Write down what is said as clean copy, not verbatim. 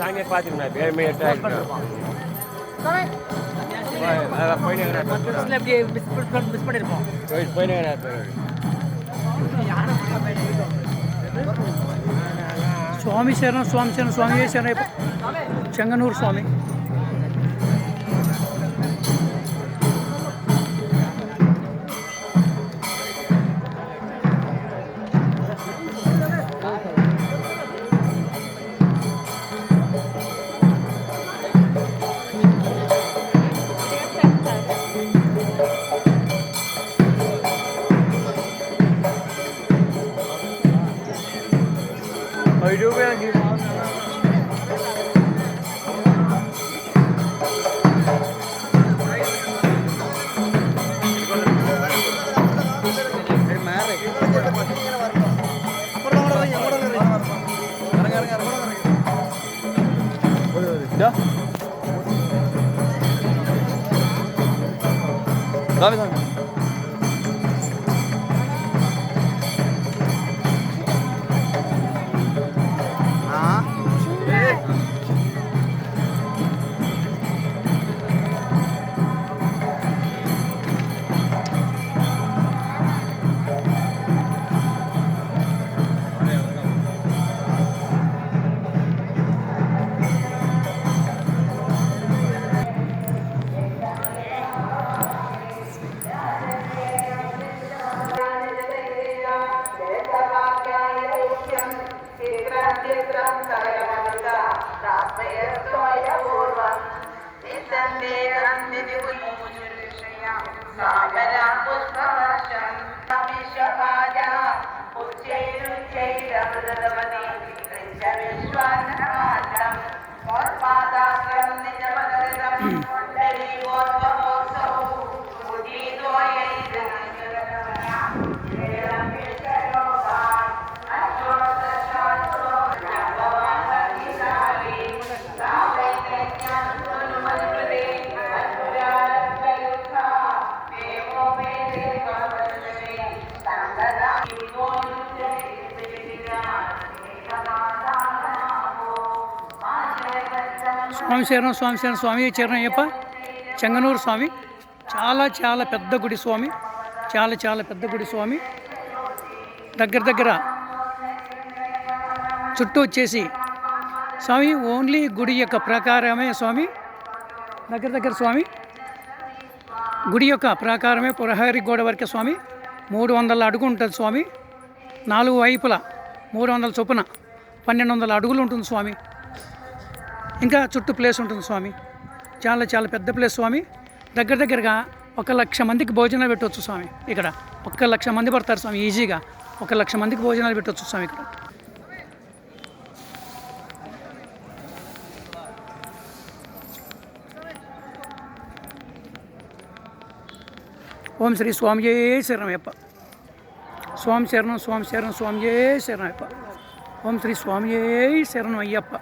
தாங்க பார்த்துக்கணும் பேருமே மிஸ் பண்ணியிருப்போம் స్వామి శరణం స్వామి శరణం స్వామి శరణయ్య చెంగనూరు స్వామి. Dale, dale. స్వామి శరణం స్వామి శరణం స్వామి చరణయ్యప్ప చెంగనూరు స్వామి. చాలా చాలా పెద్ద గుడి స్వామి, చాలా చాలా పెద్ద గుడి స్వామి. దగ్గర చుట్టూ వచ్చేసి స్వామి ఓన్లీ గుడి యొక్క ప్రకారమే స్వామి, దగ్గర స్వామి గుడి యొక్క ప్రకారమే పురహరి గోడ వరకే స్వామి. 300 అడుగు ఉంటుంది స్వామి. 4 వైపులా 300 చొప్పున 1200 అడుగులు ఉంటుంది స్వామి. ఇంకా చుట్టూ ప్లేస్ ఉంటుంది స్వామి. చాలా చాలా పెద్ద ప్లేస్ స్వామి. దగ్గరగా 1,00,000 మందికి భోజనాలు పెట్టవచ్చు స్వామి. ఇక్కడ 1,00,000 మంది పడతారు స్వామి. ఈజీగా 1,00,000 మందికి భోజనాలు పెట్టవచ్చు స్వామి ఇక్కడ. ఓం శ్రీ స్వామియే శరణమయ్యప్ప. స్వామి శరణం స్వామి శరణం స్వామియే శరణమయ్యప్ప. ఓం శ్రీ స్వామియే శరణం అయ్యప్ప.